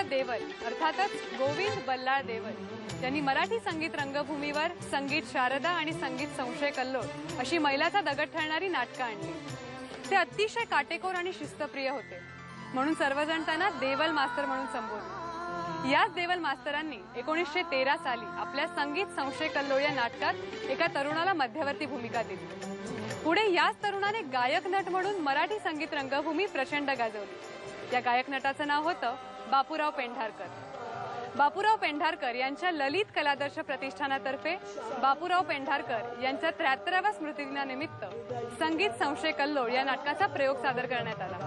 देवल अर्थातच गोविंद बल्लाळ देवल यांनी मराठी संगीत रंगभूमीवर संगीत शारदा आणि संगीत संशय कल्लोळ अशी मैलाचा दगड ठरणारी नाटकं आणली। ते अतिशय काटेकोर आणि शिस्तप्रिय होते, म्हणून सर्वजण त्यांना देवल मास्तर म्हणून संबोधले। याच देवल मास्तरांनी 1913 साली आपल्या संगीत संशय कल्लोळ या नाटकात एका तरुणाला मध्यवर्ती भूमिका दिली। पुढे याच तरुणाने गायक नट म्हणून मराठी संगीत रंगभूमी प्रचंड गाजवली। या गायक नटाचं नाव होतं बापूराव पेंढारकर। बापूराव पेंढारकर यांच्या ललित कलादर्श प्रतिष्ठानातर्फे बापूराव पेंढारकर यांच्या 73व्या स्मृतिदिनानिमित्त संगीत संशय कल्लोळ या नाटकाचा प्रयोग सादर करण्यात आला।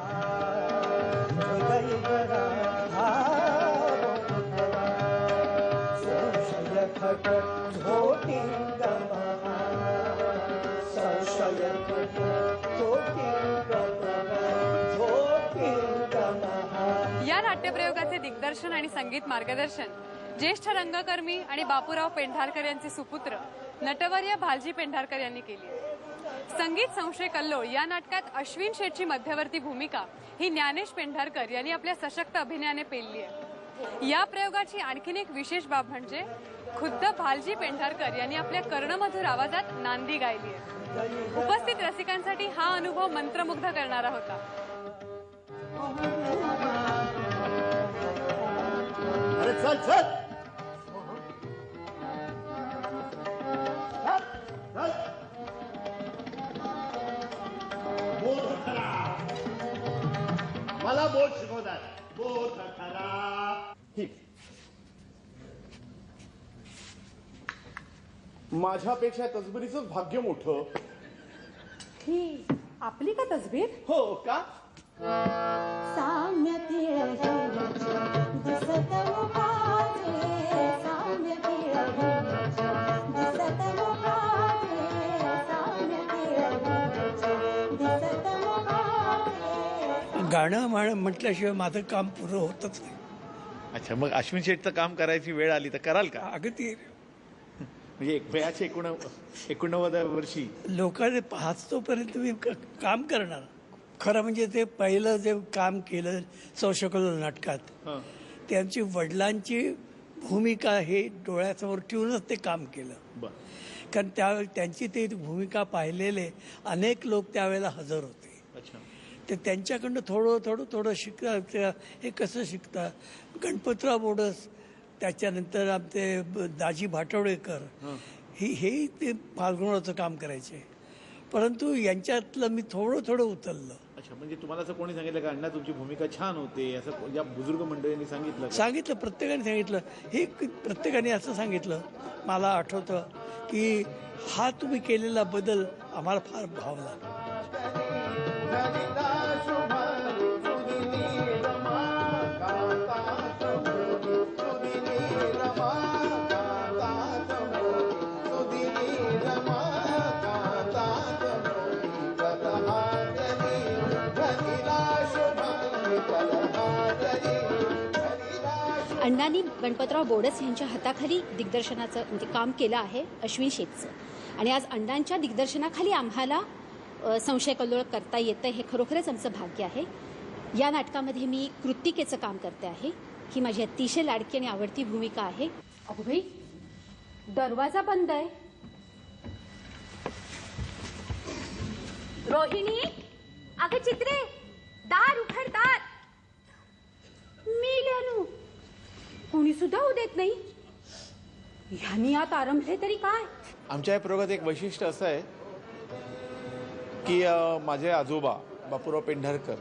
या नाट्यप्रयोगाचे दिग्दर्शन आणि संगीत मार्गदर्शन ज्येष्ठ रंगकर्मी आणि बापूराव पेंढारकर यांचे सुपुत्र नटवर्य भालजी पेंढारकर यांनी केली। संगीत संशय कल्लोळ या नाटकात अश्विन शेठची मध्यवर्ती भूमिका ही ज्ञानेश पेंढारकर यांनी आपल्या सशक्त अभिनयाने पेलली आहे। या प्रयोगाची आणखीन एक विशेष बाब म्हणजे खुद्द भालजी पेंढारकर यांनी आपल्या कर्णमधुर आवाजात नांदी गायली आहे। उपस्थित रसिकांसाठी हा अनुभव मंत्रमुग्ध करणारा होता। अरे चल चल बोध खरा, मला बोध शिकवतात। बोध खरा माझ्यापेक्षा तसबिरीचंच भाग्य मोठं। ही आपली का तसबीर? हो का? गाणं म्हटल्याशिवाय माझं काम पुरं होतच नाही। अच्छा, मग अश्विन शेठचं काम करायची वेळ आली तर कराल का? अगदी म्हणजे वयाच्या 89व्या वर्षी लोकांनी पाहत तोपर्यंत मी काम करणार। खरं म्हणजे ते पहिलं जे काम केलं संशय कल्लोळ नाटकात, त्यांची वडिलांची भूमिका हे डोळ्यासमोर ठेवूनच ते काम केलं। कारण त्यावेळी त्यांची ते भूमिका पाहिलेले अनेक लोक त्यावेळेला हजर होते। ते त्यांच्याकडनं थोडं शिकता। हे कसं शिकता? गणपतराव बोडस, त्याच्यानंतर आमचे दाजी भाटवडेकर हे ते फाल्गुनाचं काम करायचे, परंतु यांच्यातलं मी थोडं उचललं। अच्छा, म्हणजे तुम्हाला असं कोणी सांगितलं का अण्णा तुमची भूमिका छान होते, असं या बुजुर्ग मंडळींनी सांगितलं? प्रत्येकाने सांगितलं। हे प्रत्येकाने असं सांगितलं। मला आठवतं की हा तुम्ही केलेला बदल आम्हाला फार भावला। अण्णांनी गणपतराव बोडस यांच्या हाताखाली दिग्दर्शनाचं म्हणजे काम केलं आहे अश्विन शेठचं, आणि आज अण्णांच्या दिग्दर्शनाखाली आम्हाला संशय कल्लोळ करता येतं, हे खरोखरच आमचं भाग्य आहे। या नाटकामध्ये मी कृत्तिकेचं काम करते आहे। ही माझी अतिशय लाडकी आणि आवडती भूमिका आहे। अगो भाई, दरवाजा बंद आहे। रोहिणी, अगं चित्रे, दार उघड, दार। मेल्यानु कोणी सुद्धा होऊ देत नाही। ह्यांनी आत आरंभले तरी काय? आमच्या या प्रयोगात एक वैशिष्ट्य असं आहे की माझे आजोबा बापूराव पेंढारकर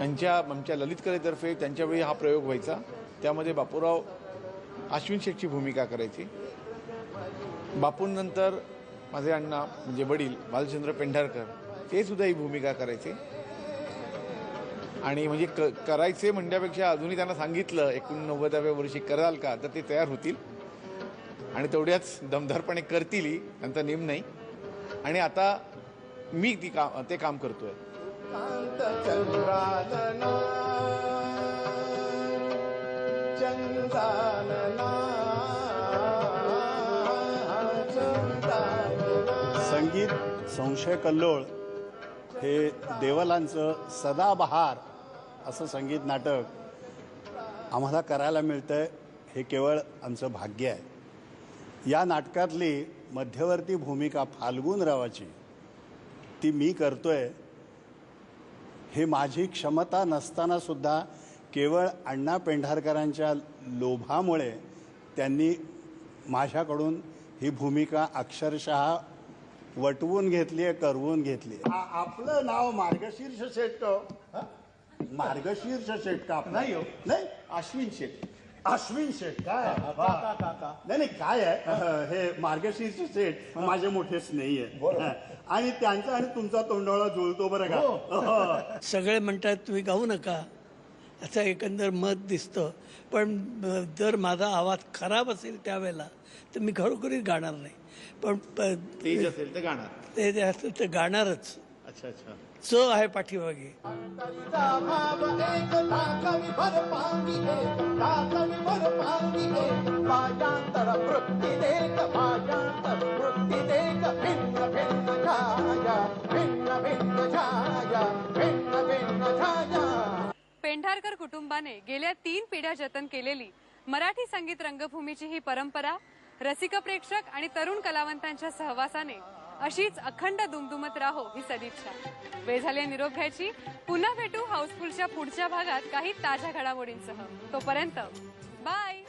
आमच्या ललित कलेतर्फे त्यांच्यावेळी हा प्रयोग व्हायचा। त्यामध्ये बापूराव अश्विन शेठची भूमिका करायची। बापूंनंतर माझे अण्णा म्हणजे वडील भालचंद्र पेंढारकर ते सुद्धा ही भूमिका करायचे। आणि म्हणजे करायचे म्हणण्यापेक्षा अजूनही त्यांना सांगितलं 89व्या वर्षी कराल का, तर ते तयार होतील आणि तेवढ्याच दमदारपणे करतीलही, त्यांचा नेम नाही। आणि आता मी ते काम करतोय। संगीत संशय कल्लोळ हे देवलांचं सदाबहार असं संगीत नाटक आम्हाला करायला मिळतंय हे केवळ आमचं भाग्य आहे. या नाटकातली मध्यवर्ती भूमिका फाल्गुनरावाची ती मी करतोय हे माझी क्षमता नसताना सुद्धा केवळ अण्णा पेंढारकरांच्या लोभामुळे त्यांनी माझ्याकडून ही भूमिका अक्षरशः वटवून घेतली आहे, करवून घेतली आहे. आपलं नाव मार्गशीर्ष शेट का? मार्गशीर्ष शेट का आपलं? नाही हो. नाही, अश्विन शेट. अश्विन शेट काय? नाही नाही, काय आहे हे मार्गशीर्ष शेट माझे मोठे स्नेही आहे आणि त्यांचा आणि तुमचा तोंडाळा जुळतो बरं का. सगळे म्हणतात तुम्ही गाऊ नका असं एकंदर मत दिसतं, पण जर माझा आवाज खराब असेल त्यावेळेला तर मी खरोखरीच गाणार नाही. पण तेज असेल तर गाणार. ते असतं तर गाणारच. अच्छा अच्छा. च आहे पाठीमागे. पेंढारकर कुटुंबाने गेल्या 3 पिढ्या जतन केलेली मराठी संगीत रंगभूमीची ही परंपरा रसिक प्रेक्षक आणि तरुण कलावंतांच्या सहवासाने अशीच अखंड दुमदुमत राहो ही सदिच्छा. वेळ झाली निरोप घ्यायची. पुन्हा भेटू हाऊसफुलच्या पुढच्या भागात काही ताज्या घडामोडींसह. तोपर्यंत बाय.